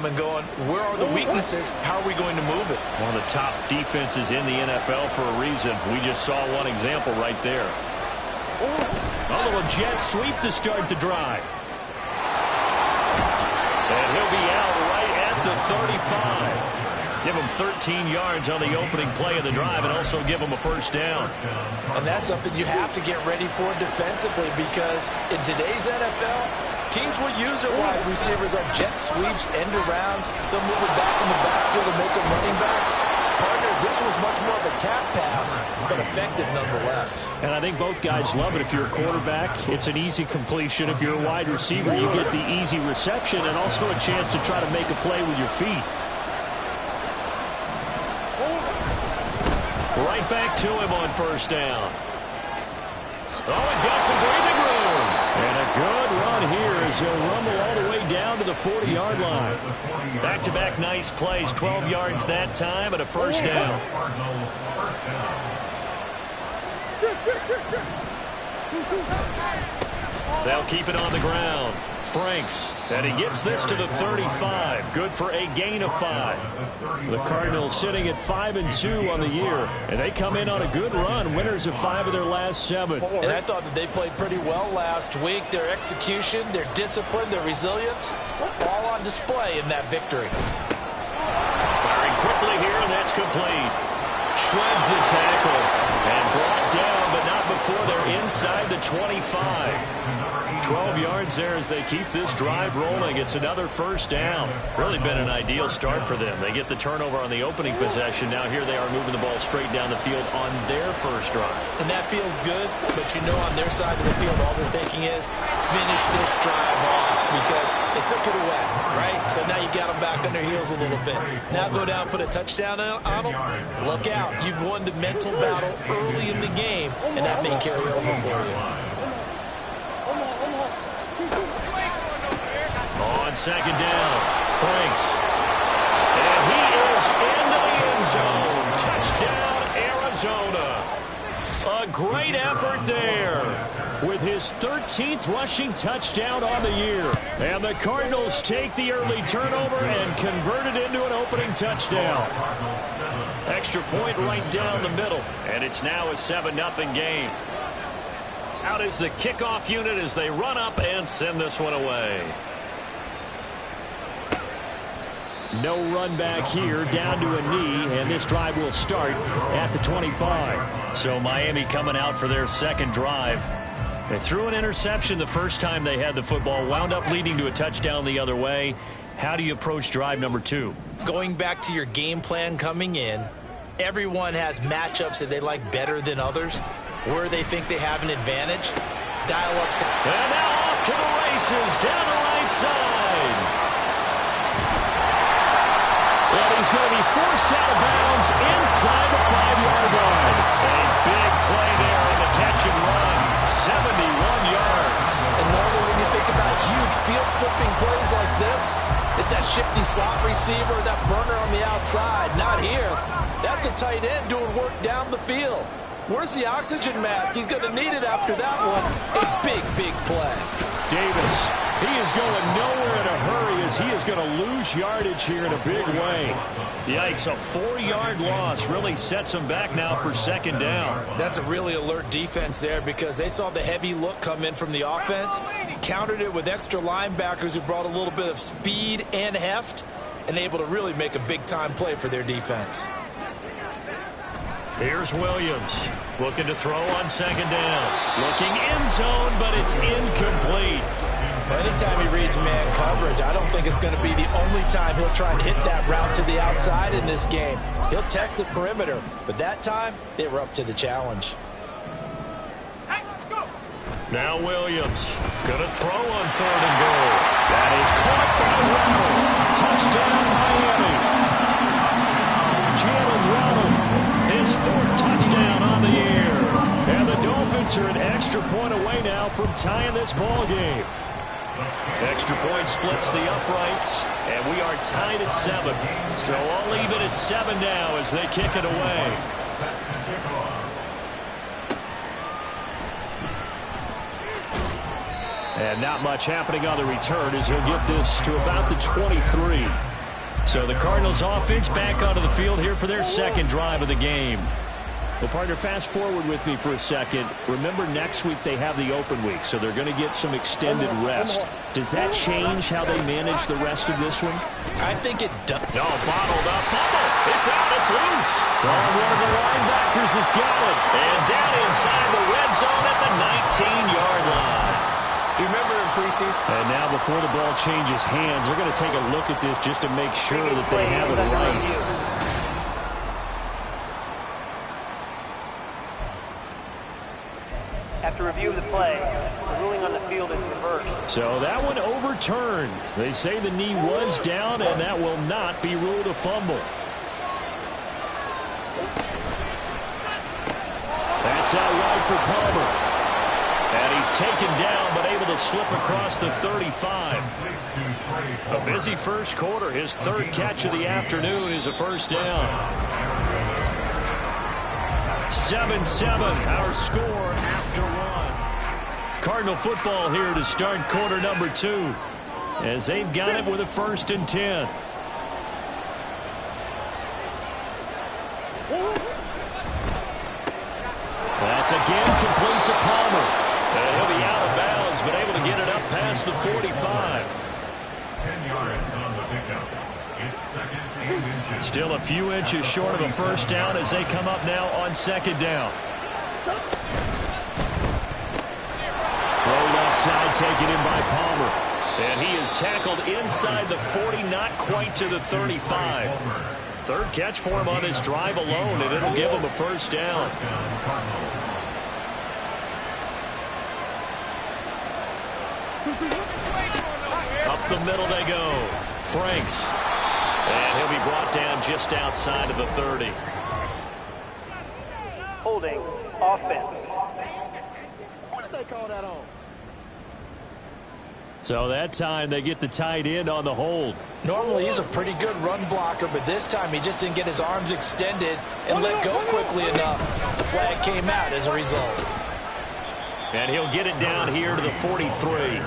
and going, where are the weaknesses? How are we going to move it? One of the top defenses in the NFL for a reason. We just saw one example right there. A little jet sweep to start the drive. And he'll be out right at the 35. Give him 13 yards on the opening play of the drive and also give him a first down. And that's something you have to get ready for defensively, because in today's NFL, teams will use their wide receivers on jet sweeps, end arounds. They'll move it back in the backfield and make them running backs. Partner, this was much more of a tap pass, but effective nonetheless. And I think both guys love it. If you're a quarterback, it's an easy completion. If you're a wide receiver, you get the easy reception and also a chance to try to make a play with your feet. Right back to him on first down. Oh, he's got some breathing room. And a good run here as he'll rumble all the way down to the 40-yard line. Back-to-back nice plays, 12 yards that time and a first down. They'll keep it on the ground. Franks, and he gets this to the 35. Good for a gain of 5. The Cardinals sitting at 5-2 on the year, and they come in on a good run, winners of 5 of their last 7. And I thought that they played pretty well last week. Their execution, their discipline, their resilience, all on display in that victory. Firing quickly here, and that's complete. Shreds the tackle and brought down, but not before they're inside the 25. 12 yards there as they keep this drive rolling. It's another first down. Really been an ideal start for them. They get the turnover on the opening possession. Now here they are moving the ball straight down the field on their first drive. And that feels good, but you know on their side of the field all they're thinking is finish this drive off because they took it away, right? So now you got them back on their heels a little bit. Now go down, put a touchdown on them. Look out. You've won the mental battle early in the game, and that may carry over for you. On second down, Franks. And he is into the end zone. Touchdown, Arizona. A great effort there with his 13th rushing touchdown on the year. And the Cardinals take the early turnover and convert it into an opening touchdown. Extra point right down the middle. And it's now a 7-0 game. Out is the kickoff unit as they run up and send this one away. No run back here, down to a knee, and this drive will start at the 25. So Miami coming out for their second drive. They threw an interception the first time they had the football, wound up leading to a touchdown the other way. How do you approach drive number 2? Going back to your game plan coming in, everyone has matchups that they like better than others, where they think they have an advantage. Dial up. And now off to the races, down the right side. And he's going to be forced out of bounds inside the 5-yard line. A big play there on the catch and run. 71 yards. And normally when you think about huge field flipping plays like this, it's that shifty slot receiver, that burner on the outside. Not here. That's a tight end doing work down the field. Where's the oxygen mask? He's going to need it after that one. A big, big play. Davis, he is going nowhere in a hurry as he is going to lose yardage here in a big way. Yikes, a 4-yard loss really sets him back now for second down. That's a really alert defense there because they saw the heavy look come in from the offense, countered it with extra linebackers who brought a little bit of speed and heft, and able to really make a big-time play for their defense. Here's Williams looking to throw on second down. Looking end zone, but it's incomplete. Anytime he reads man coverage, I don't think it's going to be the only time he'll try and hit that route to the outside in this game. He'll test the perimeter, but that time they were up to the challenge. Now Williams going to throw on 3rd and goal. That is caught by Waddle. Touchdown Miami. Jalen Waddle, his 4th touchdown on the year. And the Dolphins are an extra point away now from tying this ball game. Extra point splits the uprights, and we are tied at 7. So all even at 7 now as they kick it away. And not much happening on the return as he'll get this to about the 23. So the Cardinals offense back onto the field here for their second drive of the game. Well, partner, fast forward with me for a second. Remember, next week they have the open week, so they're going to get some extended rest. Does that change how they manage the rest of this one? I think it does. No, bottled up. Fumble. It's out. It's loose. Oh, one of the linebackers has got it. And down inside the red zone at the 19-yard line. You remember in preseason? And now before the ball changes hands, they're going to take a look at this just to make sure that they have it right. After review of the play, the ruling on the field is reversed. So that one overturned. They say the knee was down, and that will not be ruled a fumble. That's out wide for Palmer. And he's taken down, but able to slip across the 35. A busy first quarter. His third catch of the afternoon is a first down. 7-7, our score after one. Cardinal football here to start quarter number 2, as they've got it with a 1st and 10. That's again complete to Palmer. And he'll be out of bounds, but able to get it up past the 45. 10 yards on the pickup. It's second and inches. Still a few inches short of a first down as they come up now on second down. Thrown offside, taken in by Palmer. And he is tackled inside the 40, not quite to the 35. Third catch for him on this drive alone, and it'll give him a first down. Up the middle they go. Franks. And he'll be brought down just outside of the 30. Holding offense. What did they call that on? So that time they get the tight end on the hold. Normally he's a pretty good run blocker, but this time he just didn't get his arms extended and let go quickly enough. The flag came out as a result. And he'll get it down here to the 43.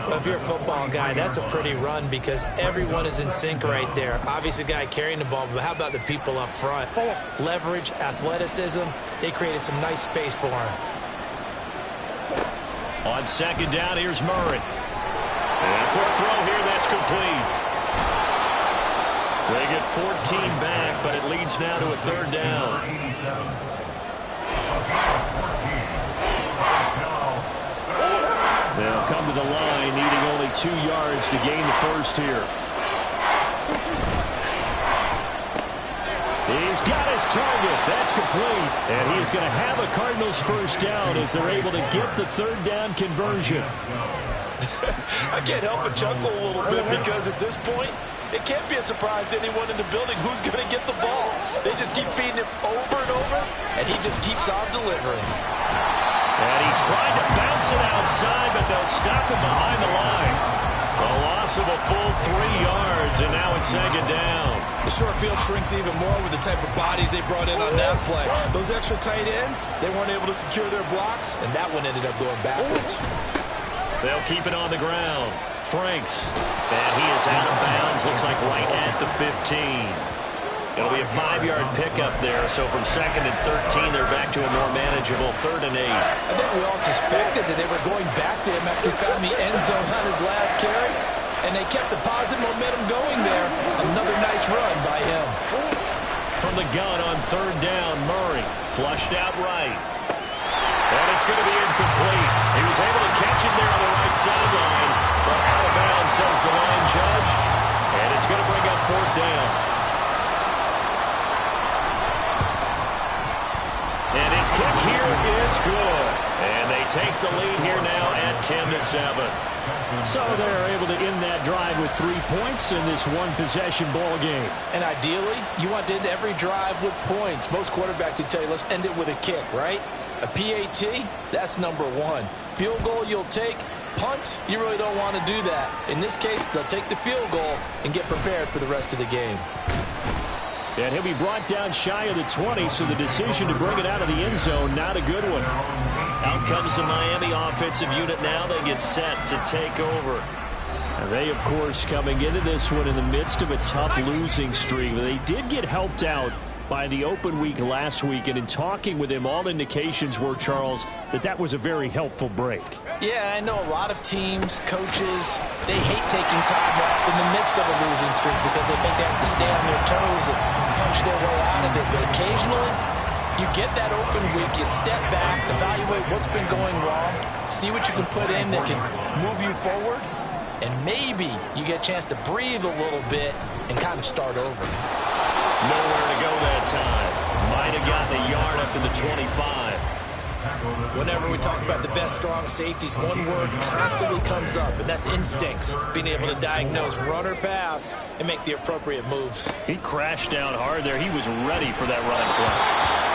Well, if you're a football guy, that's a pretty run because everyone is in sync right there. Obviously, the guy carrying the ball, but how about the people up front? Leverage, athleticism, they created some nice space for him. On second down, here's Murray. And a quick throw here, that's complete. They get 14 back, but it leads now to a third down. They'll come to the line, needing only 2 yards to gain the first here. He's got his target. That's complete. And he's going to have a Cardinals first down as they're able to get the third down conversion. I can't help but chuckle a little bit because at this point, it can't be a surprise to anyone in the building who's going to get the ball. They just keep feeding him over and over, and he just keeps on delivering. And he tried to bounce it outside, but they'll stop him behind the line. A loss of a full 3 yards, and now it's second down. The short field shrinks even more with the type of bodies they brought in on that play. Those extra tight ends, they weren't able to secure their blocks, and that one ended up going backwards. They'll keep it on the ground. Franks. And he is out of bounds. Looks like right at the 15. It'll be a 5-yard pickup there. So from 2nd and 13, they're back to a more manageable 3rd and 8. I think we all suspected that they were going back to him after he found the end zone on his last carry. And they kept the positive momentum going there. Another nice run by him. From the gun on 3rd down, Murray flushed out right. And it's going to be incomplete. He was able to catch it there on the right sideline. But out of bounds, says the line judge. And it's going to bring up 4th down. And his kick here is good. And they take the lead here now at 10-7. So they're able to end that drive with 3 points in this one-possession ball game. And ideally, you want to end every drive with points. Most quarterbacks would tell you, let's end it with a kick, right? A PAT, that's number 1. Field goal you'll take. Punts, you really don't want to do that. In this case, they'll take the field goal and get prepared for the rest of the game. And he'll be brought down shy of the 20, so the decision to bring it out of the end zone, not a good one. Out comes the Miami offensive unit now. They get set to take over. They, of course, coming into this one in the midst of a tough losing streak. They did get helped out by the open week last week, and in talking with him, all indications were, Charles, that was a very helpful break. Yeah, I know a lot of teams, coaches, they hate taking time off in the midst of a losing streak because they think they have to stay on their toes and punch their way out of it. But occasionally, you get that open week, you step back, evaluate what's been going wrong, see what you can put in that can move you forward, and maybe you get a chance to breathe a little bit and kind of start over. Nowhere to go that time. Might have gotten a yard up to the 25. Whenever we talk about the best strong safeties, one word constantly comes up, and that's instincts. Being able to diagnose run or pass and make the appropriate moves. He crashed down hard there. He was ready for that running play.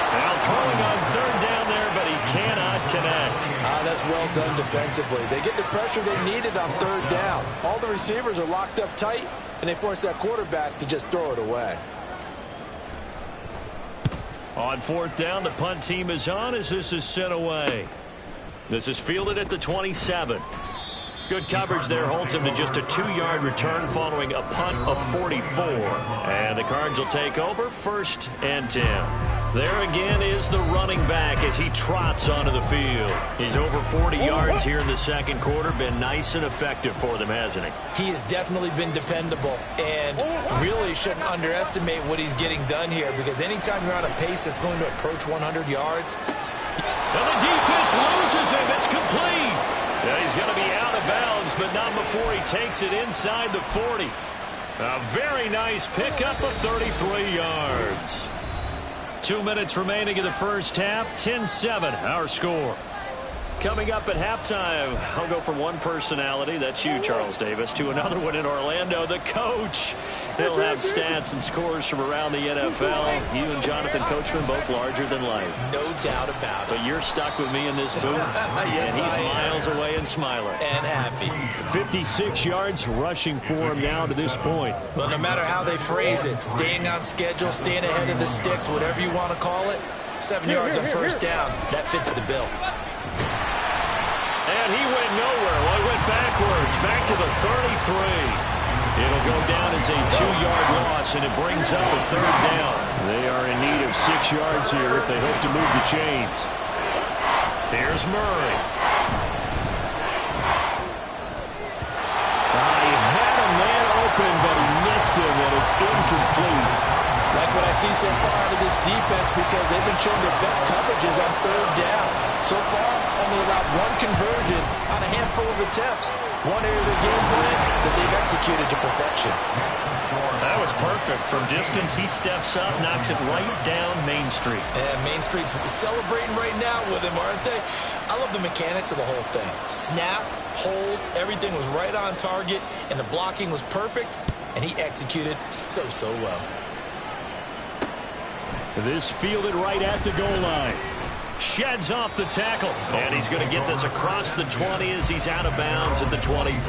Now throwing on third down there, but he cannot connect. That's well done defensively. They get the pressure they needed on third down. All the receivers are locked up tight, and they force that quarterback to just throw it away. On fourth down, the punt team is on as this is sent away. This is fielded at the 27. Good coverage there holds him to just a 2-yard return following a punt of 44. And the Cards will take over 1st and 10. There again is the running back as he trots onto the field. He's over 40 yards here in the second quarter. Been nice and effective for them, hasn't he? He has definitely been dependable and really shouldn't underestimate what he's getting done here because anytime you're on a pace that's going to approach 100 yards. And the defense loses him. It's complete. Yeah, he's going to be out of bounds, but not before he takes it inside the 40. A very nice pickup of 33 yards. 2 minutes remaining in the first half. 10-7 our score. Coming up at halftime, I'll go from one personality, that's you, Charles Davis, to another one in Orlando, the coach. He'll have stats and scores from around the NFL. You and Jonathan Coachman both larger than life. No doubt about it. But you're stuck with me in this booth, yes, and he's miles away and smiling. And happy. 56 yards rushing for him now to this point. Well, no matter how they phrase it, staying on schedule, staying ahead of the sticks, whatever you want to call it, 7 yards on first down, that fits the bill. And he went nowhere. Well, he went backwards, back to the 33. It'll go down as a 2-yard loss, and it brings up a third down. They are in need of 6 yards here if they hope to move the chains. Here's Murray. He had a man open, but he missed him, and it's incomplete. Like what I see so far out of this defense because they've been showing their best coverages on third down. So far, only allowed one conversion on a handful of attempts. One area of the game plan that they've executed to perfection. That was perfect. From distance, he steps up, knocks it right down Main Street. And Main Street's celebrating right now with him, aren't they? I love the mechanics of the whole thing. Snap, hold, everything was right on target, and the blocking was perfect, and he executed so well. This fielded right at the goal line. Sheds off the tackle. And he's going to get this across the 20 as he's out of bounds at the 23.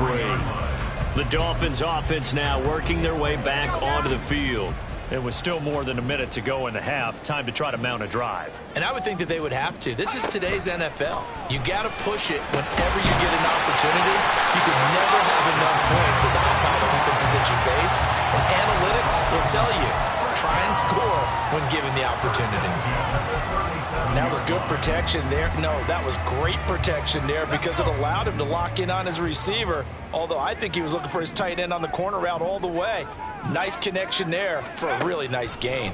The Dolphins offense now working their way back onto the field. It was still more than a minute to go in the half. Time to try to mount a drive. And I would think that they would have to. This is today's NFL. You got to push it whenever you get an opportunity. You can never have enough points with the high-powered offenses that you face. And analytics will tell you, try and score when given the opportunity. That was good protection there. No, that was great protection there because it allowed him to lock in on his receiver. Although I think he was looking for his tight end on the corner route all the way. Nice connection there for a really nice gain.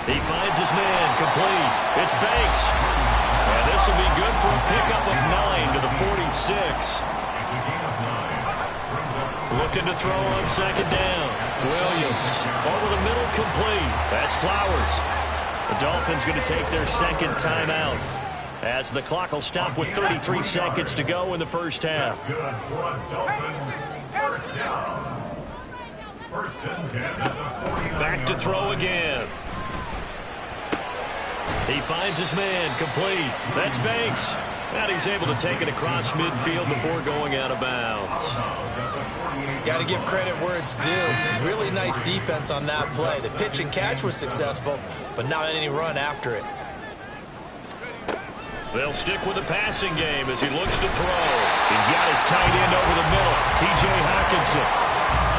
He finds his man complete. It's Banks. And this will be good for a pickup of 9 to the 46. Looking to throw on second down. Williams over the middle, complete. That's Flowers. The Dolphins going to take their second timeout as the clock will stop with 33 seconds to go in the first half. Back to throw again. He finds his man, complete. That's Banks. And he's able to take it across midfield before going out of bounds. Got to give credit where it's due. Really nice defense on that play. The pitch and catch was successful, but not any run after it. They'll stick with the passing game as he looks to throw. He's got his tight end over the middle, T.J. Hockenson.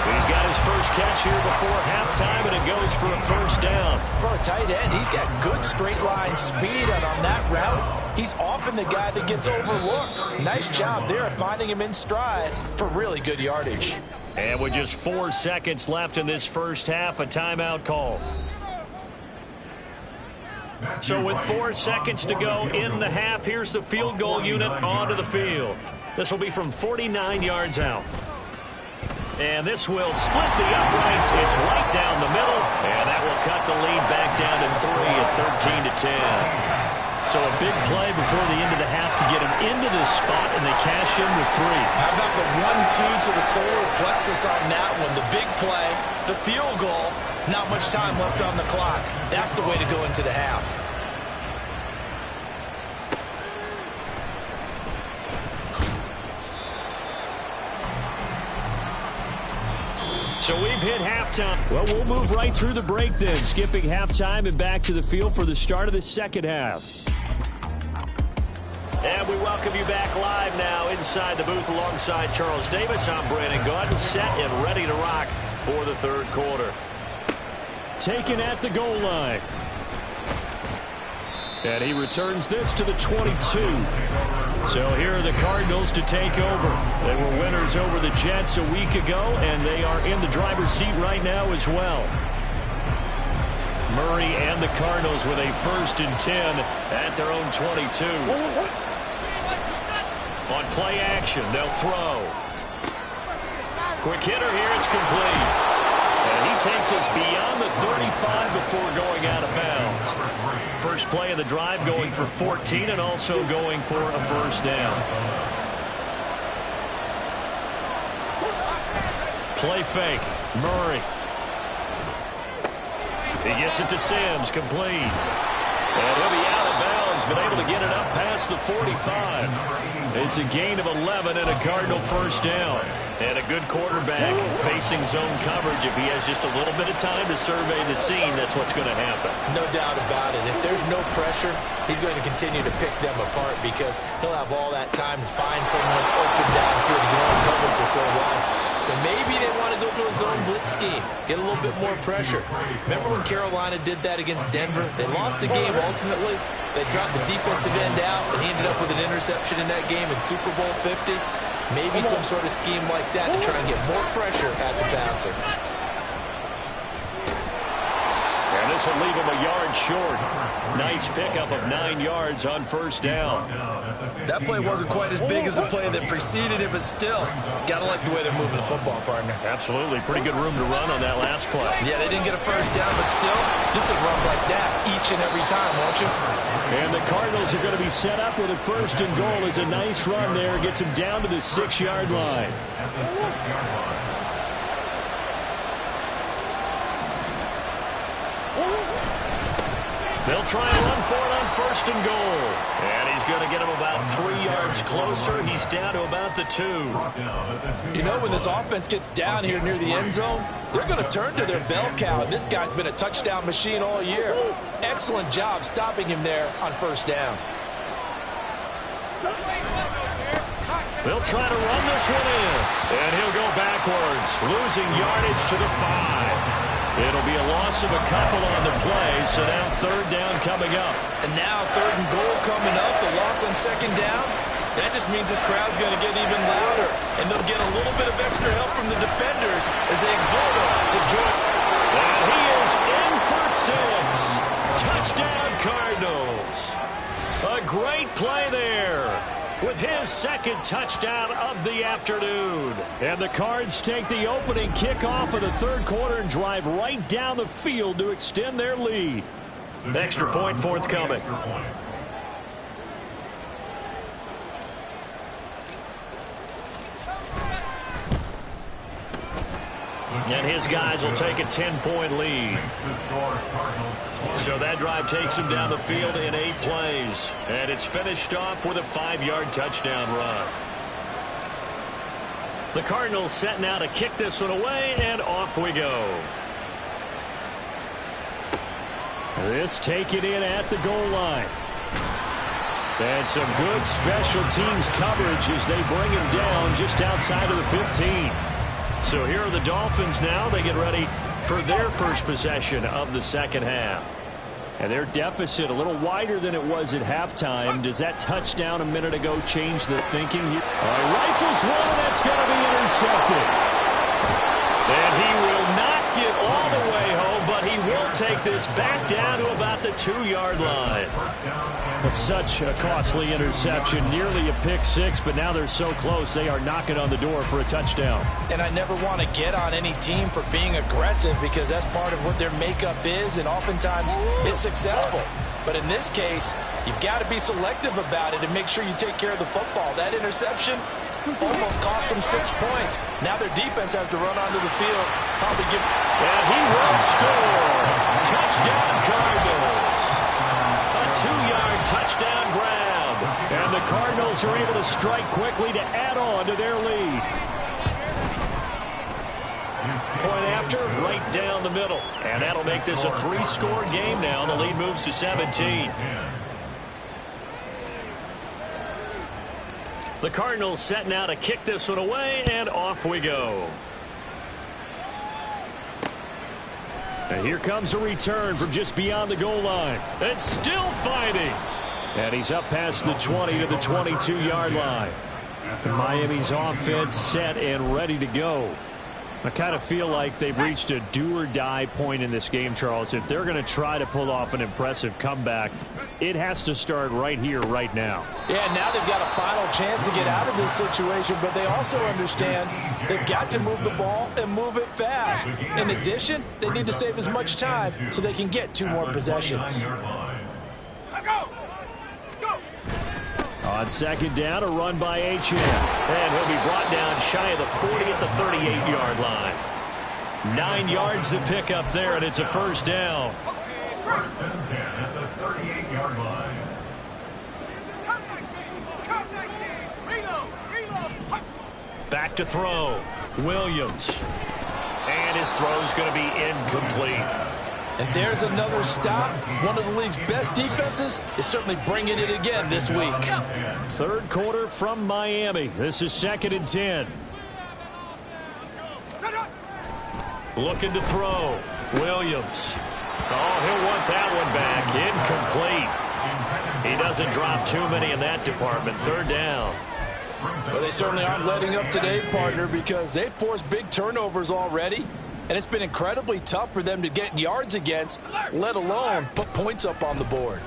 He's got his first catch here before halftime, and it goes for a first down. For a tight end, he's got good straight line speed, and on that route, he's often the guy that gets overlooked. Nice job there of finding him in stride for really good yardage. And with just 4 seconds left in this first half, a timeout call. So with 4 seconds to go in the half, here's the field goal unit onto the field. This will be from 49 yards out. And this will split the uprights. It's right down the middle. And that will cut the lead back down to 3 at 13-10. So a big play before the end of the half to get him into this spot, and they cash in with 3. How about the 1-2 to the solar plexus on that one? The big play, the field goal, not much time left on the clock. That's the way to go into the half. So we've hit halftime. Well, we'll move right through the break then, skipping halftime and back to the field for the start of the second half. And we welcome you back live now inside the booth alongside Charles Davis. I'm Brandon Gaudin, set and ready to rock for the third quarter. Taken at the goal line. And he returns this to the 22. So here are the Cardinals to take over. They were winners over the Jets a week ago, and they are in the driver's seat right now as well. Murray and the Cardinals with a 1st and 10 at their own 22. On play action, they'll throw. Quick hitter here, it's complete. And he takes us beyond the 35 before going out of bounds. First play of the drive going for 14 and also going for a first down. Play fake. Murray. He gets it to Sims. Complete. And he'll be out of bounds, but able to get it up past the 45. It's a gain of 11 and a Cardinal first down. And a good quarterback facing zone coverage. If he has just a little bit of time to survey the scene, that's what's going to happen. No doubt about it. If there's no pressure, he's going to continue to pick them apart because he'll have all that time to find someone open downfield to go uncovered for so long. So maybe they want to go to a zone blitz scheme, get a little bit more pressure. Remember when Carolina did that against Denver? They lost the game ultimately. They dropped the defensive end out, and he ended up with an interception in that game in Super Bowl 50. Maybe some sort of scheme like that to try and get more pressure at the passer. And this will leave him a yard short. Nice pickup of 9 yards on first down. That play wasn't quite as big as the play that preceded it, but still, gotta like the way they're moving the football, partner. Absolutely. Pretty good room to run on that last play. Yeah, they didn't get a first down, but still, you'll take runs like that each and every time, won't you? And the Cardinals are going to be set up with a 1st and goal. It's a nice run there. Gets him down to the 6-yard line. At the 6-yard line. They'll try and run for it on 1st and goal. And he's going to get him about 3 yards closer. He's down to about the 2. You know, when this offense gets down here near the end zone, they're going to turn to their bell cow, and this guy's been a touchdown machine all year. Excellent job stopping him there on 1st down. They'll try to run this one in. And he'll go backwards, losing yardage to the 5. It'll be a loss of a couple on the play, so now 3rd down coming up. And now 3rd and goal coming up, the loss on 2nd down. That just means this crowd's going to get even louder, and they'll get a little bit of extra help from the defenders as they exhort him to join. And he is in for 6. Touchdown, Cardinals. A great play there with his 2nd touchdown of the afternoon. And the Cards take the opening kickoff of the 3rd quarter and drive right down the field to extend their lead. Extra point forthcoming. And his guys will take a 10-point lead. So that drive takes him down the field in 8 plays. And it's finished off with a 5-yard touchdown run. The Cardinals set now to kick this one away, and off we go. This taken in at the goal line. And some good special teams coverage as they bring him down just outside of the 15. So here are the Dolphins now. They get ready for their first possession of the second half. And their deficit a little wider than it was at halftime. Does that touchdown a minute ago change the thinking here? Rifles one, and that's going to be intercepted. And he will not get all the way home, but he will take this back down to about the 2-yard line. It's such a costly interception, nearly a pick six, but now they're so close they are knocking on the door for a touchdown. And I never want to get on any team for being aggressive because that's part of what their makeup is, and oftentimes it's successful. But in this case, you've got to be selective about it and make sure you take care of the football. That interception almost cost them 6 points. Now their defense has to run onto the field. Probably give. And he will score. Touchdown Cardinals. A 2-yard touchdown grab. And the Cardinals are able to strike quickly to add on to their lead. Point after, right down the middle. And that'll make this a 3-score game now. The lead moves to 17. The Cardinals set now to kick this one away, and off we go. And here comes a return from just beyond the goal line. And still fighting. And he's up past the 20 to the 22-yard line. And Miami's offense set and ready to go. I kind of feel like they've reached a do-or-die point in this game, Charles. If they're going to try to pull off an impressive comeback, it has to start right here, right now. Yeah, now they've got a final chance to get out of this situation, but they also understand they've got to move the ball and move it fast. In addition, they need to save as much time so they can get 2 more possessions. On second down, a run by Achane. And he'll be brought down shy of the 40 at the 38-yard line. 9 yards to pick up there, and it's a first down. First and 10 at the 38-yard line. Back to throw. Williams. And his throw's going to be incomplete. And there's another stop. One of the league's best defenses is certainly bringing it again this week. Third quarter from Miami. This is 2nd and 10. Looking to throw. Williams. Oh, he'll want that one back. Incomplete. He doesn't drop too many in that department. Third down. Well, they certainly aren't letting up today, partner, because they've forced big turnovers already. And it's been incredibly tough for them to get yards against, let alone put points up on the board.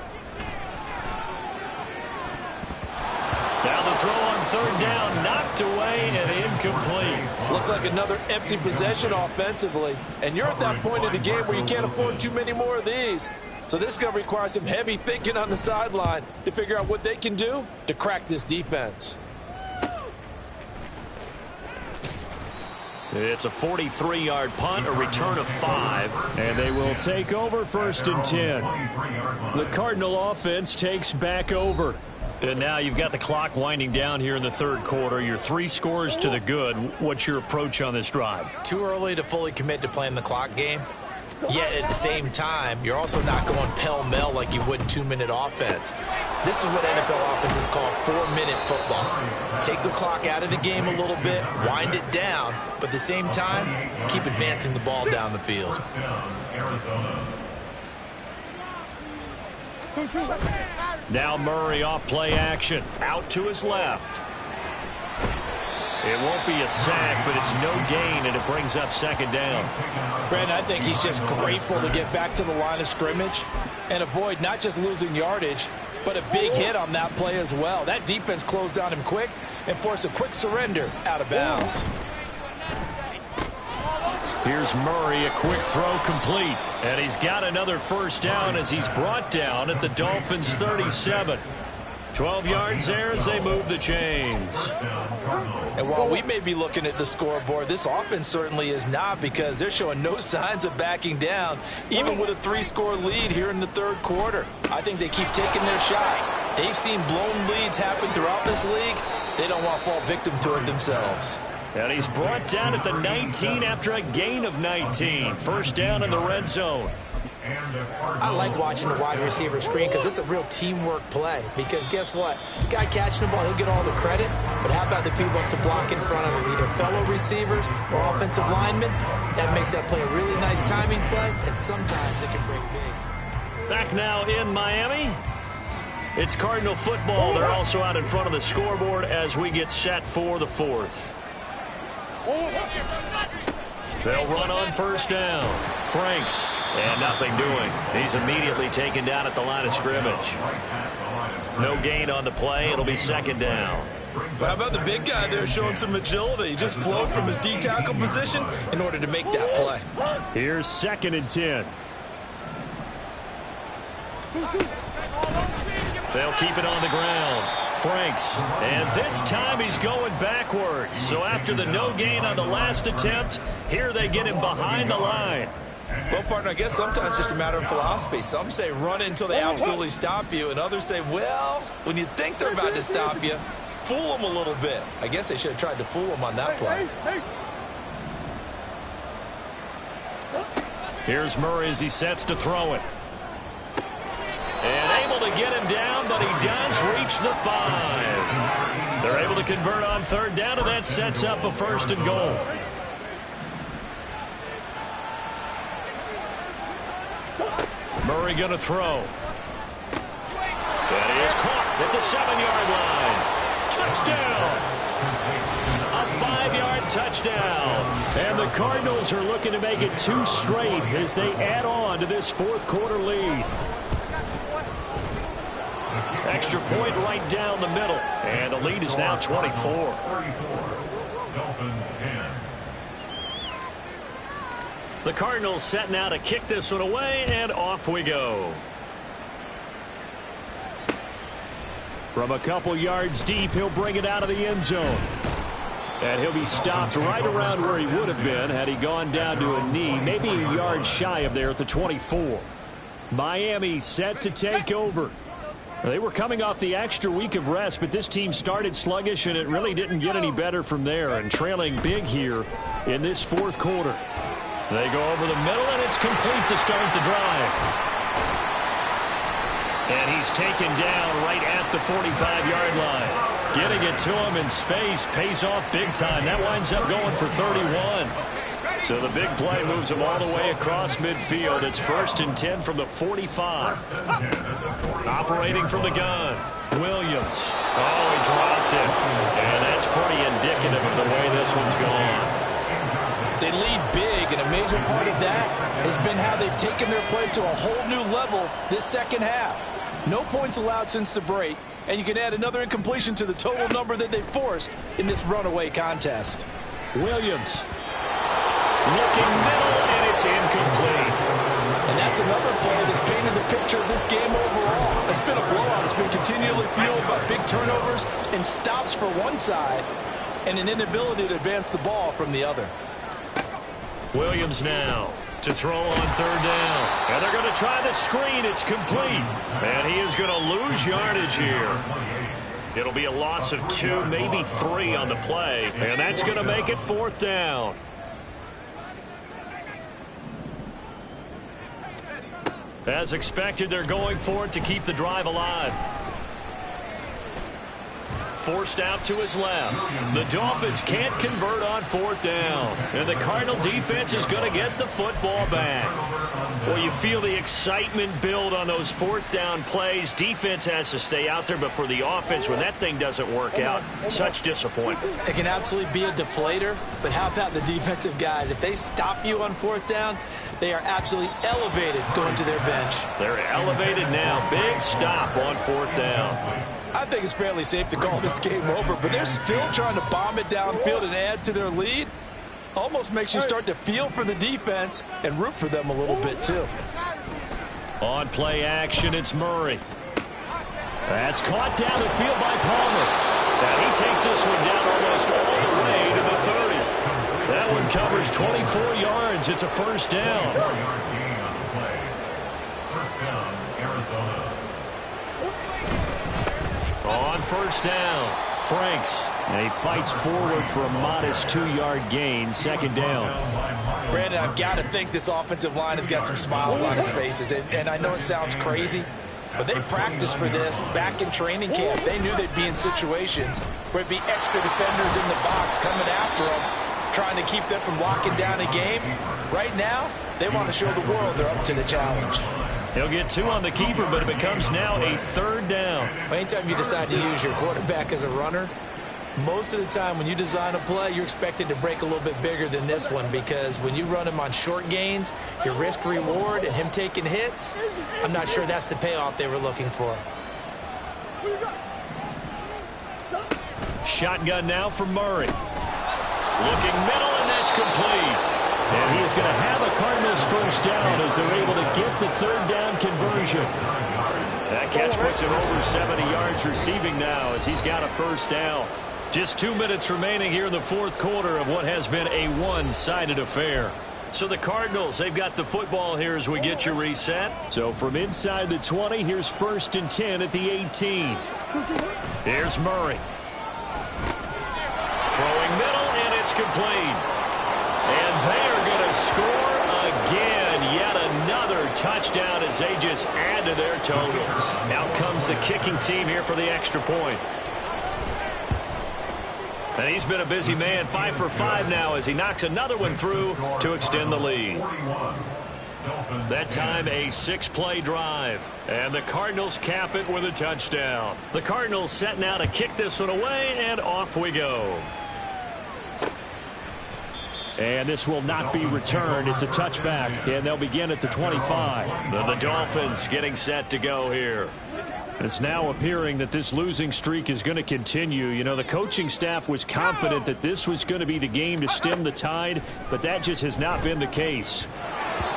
Down the throw on third down, knocked away and incomplete. Looks like another empty possession offensively. And you're at that point in the game where you can't afford too many more of these. So this is going to require some heavy thinking on the sideline to figure out what they can do to crack this defense. It's a 43-yard punt, a return of 5, and they will take over 1st and 10. The Cardinal offense takes back over. And now you've got the clock winding down here in the third quarter. You're 3 scores to the good. What's your approach on this drive? Too early to fully commit to playing the clock game. Yet at the same time, you're also not going pell-mell like you would in 2-minute offense. This is what NFL offenses call 4-minute football. Take the clock out of the game a little bit, wind it down, but at the same time, keep advancing the ball down the field. Now Murray off play action. Out to his left. It won't be a sack, but it's no gain, and it brings up 2nd down. Brandon, I think he's just grateful to get back to the line of scrimmage and avoid not just losing yardage, but a big hit on that play as well. That defense closed on him quick and forced a quick surrender out of bounds. Here's Murray, a quick throw complete. And he's got another first down as he's brought down at the Dolphins' 37. 12 yards there as they move the chains. And while we may be looking at the scoreboard, this offense certainly is not, because they're showing no signs of backing down, even with a 3-score lead here in the third quarter. I think they keep taking their shots. They've seen blown leads happen throughout this league. They don't want to fall victim to it themselves. And he's brought down at the 19 after a gain of 19. First down in the red zone. I like watching the wide receiver screen because it's a real teamwork play. Because guess what? The guy catching the ball, he'll get all the credit. But how about the people up to block in front of him, either fellow receivers or offensive linemen? That makes that play a really nice timing play, and sometimes it can break big. Back now in Miami. It's Cardinal football. They're also out in front of the scoreboard as we get set for the fourth. They'll run on first down. Franks, and nothing doing. He's immediately taken down at the line of scrimmage. No gain on the play. It'll be second down. Well, how about the big guy there showing some agility? He just flowed from his D-tackle position in order to make that play. Here's 2nd and 10. They'll keep it on the ground. Franks, and this time he's going backwards. So after the no gain on the last attempt, here they get him behind the line. Well, partner, I guess sometimes it's just a matter of philosophy. Some say run until they absolutely stop you, and others say, well, when you think they're about to stop you, fool them a little bit. I guess they should have tried to fool them on that play. Here's Murray as he sets to throw it. And able to get him down, but he does reach the 5. They're able to convert on third down, and that sets up a 1st and goal. Murray going to throw. And he is caught at the 7-yard line. Touchdown! A 5-yard touchdown. And the Cardinals are looking to make it 2 straight as they add on to this 4th quarter lead. Extra point right down the middle. And the lead is now 24. Dolphins 10. The Cardinals set now to kick this one away, and off we go. From a couple yards deep, he'll bring it out of the end zone. And he'll be stopped right around where he would have been had he gone down to a knee, maybe a yard shy of there at the 24. Miami set to take over. They were coming off the extra week of rest, but this team started sluggish, and it really didn't get any better from there, and trailing big here in this 4th quarter. They go over the middle, and it's complete to start the drive. And he's taken down right at the 45-yard line. Getting it to him in space pays off big time. That winds up going for 31. So the big play moves him all the way across midfield. It's 1st and 10 from the 45. Operating from the gun, Williams. Oh, he dropped it. And that's pretty indicative of the way this one's gone. They lead big, and a major part of that has been how they've taken their play to a whole new level this second half. No points allowed since the break, and you can add another incompletion to the total number that they forced in this runaway contest. Williams. Looking middle, and it's incomplete. And that's another play that's painted the picture of this game overall. It's been a blowout. It's been continually fueled by big turnovers and stops for one side and an inability to advance the ball from the other. Williams now to throw on third down. And they're going to try the screen. It's complete. And he is going to lose yardage here. It'll be a loss of 2, maybe 3 on the play. And that's going to make it 4th down. As expected, they're going for it to keep the drive alive. Forced out to his left. The Dolphins can't convert on 4th down. And the Cardinal defense is going to get the football back. Well, you feel the excitement build on those 4th down plays. Defense has to stay out there, but for the offense, when that thing doesn't work out, such disappointment. It can absolutely be a deflator, but how about the defensive guys? If they stop you on 4th down, they are absolutely elevated going to their bench. They're elevated now. Big stop on 4th down. I think it's fairly safe to call this game over, but they're still trying to bomb it downfield and add to their lead. Almost makes you start to feel for the defense and root for them a little bit, too. On play action, it's Murray. That's caught down the field by Palmer. And he takes this one down almost all the way to the 30. That one covers 24 yards. It's a 1st down. 4-yard gain on the play. 1st down, Arizona. On 1st down, Franks. And he fights forward for a modest 2-yard gain. 2nd down. Brandon, I've got to think this offensive line has got some smiles on its faces. And I know it sounds crazy, but they practiced for this back in training camp. They knew they'd be in situations where it'd be extra defenders in the box coming after them, trying to keep them from locking down a game. Right now, they want to show the world they're up to the challenge. He'll get 2 on the keeper, but it becomes now a 3rd down. Anytime you decide to use your quarterback as a runner, most of the time when you design a play, you're expected to break a little bit bigger than this one, because when you run him on short gains, your risk-reward and him taking hits, I'm not sure that's the payoff they were looking for. Shotgun now for Murray. Looking middle, and that's complete. And he is going to have a Cardinals first down as they're able to get the 3rd down conversion. That catch puts him over 70 yards receiving now as he's got a first down. Just 2 minutes remaining here in the 4th quarter of what has been a one-sided affair. So the Cardinals, they've got the football here as we get you reset. So from inside the 20, here's 1st and 10 at the 18. Here's Murray. Throwing middle, and it's complete. And they are going to score again. Yet another touchdown as they just add to their totals. Out comes the kicking team here for the extra point. And he's been a busy man, 5 for 5 now as he knocks another one through to extend the lead. That time a 6-play drive. And the Cardinals cap it with a touchdown. The Cardinals set now to kick this one away, and off we go. And this will not be returned. It's a touchback, and they'll begin at the 25. The Dolphins getting set to go here. It's now appearing that this losing streak is going to continue. You know, the coaching staff was confident that this was going to be the game to stem the tide, but that just has not been the case.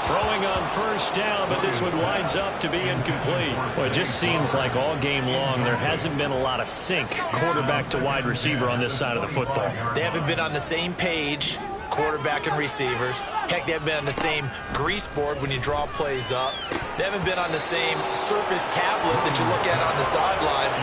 Throwing on first down, but this one winds up to be incomplete. Well, it just seems like all game long there hasn't been a lot of sync quarterback to wide receiver on this side of the football. They haven't been on the same page, quarterback and receivers. Heck, they haven't been on the same grease board when you draw plays up. They haven't been on the same surface tablet that you look at on the sidelines.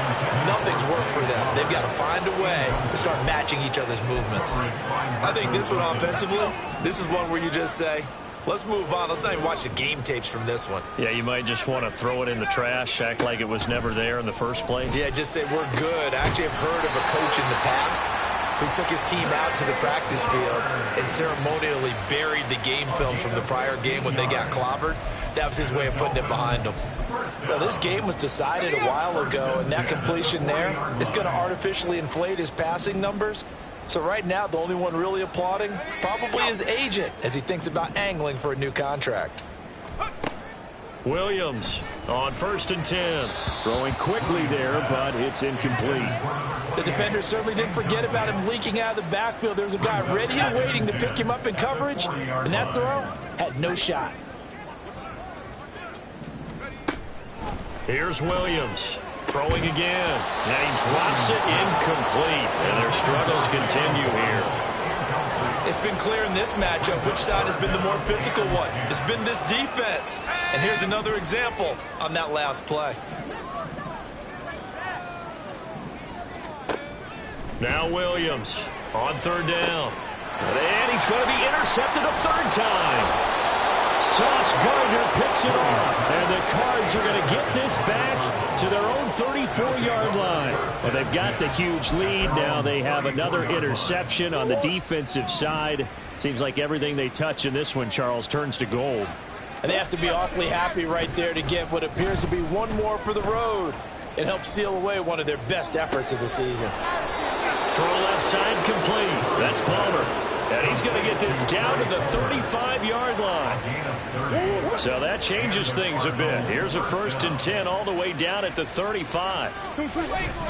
Nothing's worked for them. They've got to find a way to start matching each other's movements. I think this one offensively, this is one where you just say, let's move on. Let's not even watch the game tapes from this one. Yeah, you might just want to throw it in the trash, act like it was never there in the first place. Yeah, just say we're good. I actually have heard of a coach in the past who took his team out to the practice field and ceremonially buried the game film from the prior game when they got clobbered. That was his way of putting it behind them. Well, this game was decided a while ago, and that completion there is going to artificially inflate his passing numbers. So right now, the only one really applauding probably his agent as he thinks about angling for a new contract. Williams on 1st and 10. Throwing quickly there, but it's incomplete. The defender certainly didn't forget about him leaking out of the backfield. There was a guy ready and waiting to pick him up in coverage, and that throw had no shot. Here's Williams. Throwing again. And he drops it incomplete. And their struggles continue here. It's been clear in this matchup which side has been the more physical one. It's been this defense. And here's another example on that last play. Now Williams on 3rd down. And he's going to be intercepted a 3rd time. Sauce Gardner picks it off, and the Cards are going to get this back to their own 34-yard line. Well, they've got the huge lead. Now they have another interception on the defensive side. Seems like everything they touch in this one, Charles, turns to gold. And they have to be awfully happy right there to get what appears to be one more for the road. It helps seal away one of their best efforts of the season. Throw left side complete. That's Palmer. And he's going to get this down to the 35-yard line. So that changes things a bit. Here's a 1st and 10 all the way down at the 35.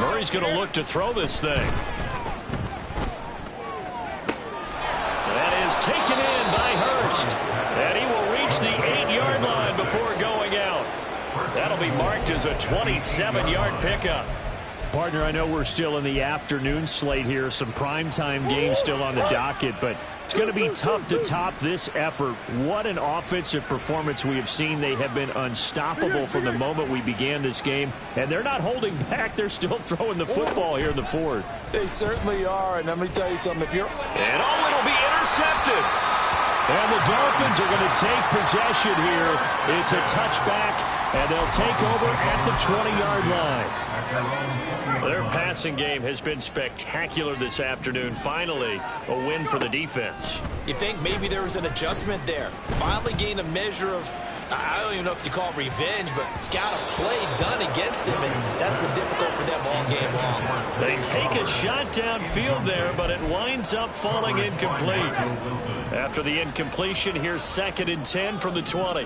Murray's going to look to throw this thing. That is taken in by Hurst. And he will reach the 8-yard line before going out. That'll be marked as a 27-yard pickup. Partner, I know we're still in the afternoon slate here. Some primetime games still on the docket, but it's going to be tough to top this effort. What an offensive performance we have seen. They have been unstoppable from the moment we began this game, and they're not holding back. They're still throwing the football here in the 4th. They certainly are, and let me tell you something. And it'll be intercepted. And the Dolphins are going to take possession here. It's a touchback, and they'll take over at the 20-yard line. Their passing game has been spectacular this afternoon. Finally, a win for the defense. You think maybe there was an adjustment there. Finally gained a measure of, I don't even know if you call it revenge, but got a play done against him, and that's been difficult for them all game long. They take a shot downfield there, but it winds up falling incomplete. After the incompletion, here's 2nd and 10 from the 20.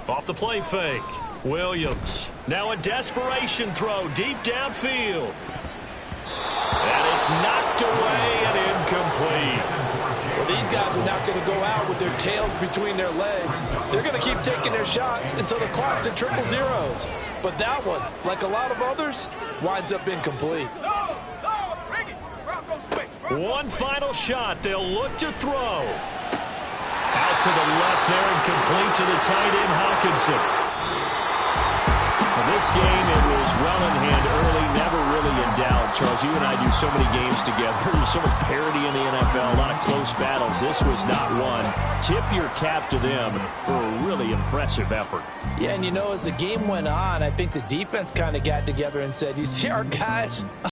Off the play fake. Williams. Now a desperation throw deep downfield. And it's knocked away and incomplete. Well, these guys are not going to go out with their tails between their legs. They're going to keep taking their shots until the clock's at triple zeros. But that one, like a lot of others, winds up incomplete. One final shot. They'll look to throw. Out to the left there and complete to the tight end, Hockenson. This game, it was well in hand early, never really in doubt. Charles, you and I do so many games together. There's so much parity in the NFL, a lot of close battles. This was not one. Tip your cap to them for a really impressive effort. Yeah, and you know, as the game went on, I think the defense kind of got together and said, you see our guys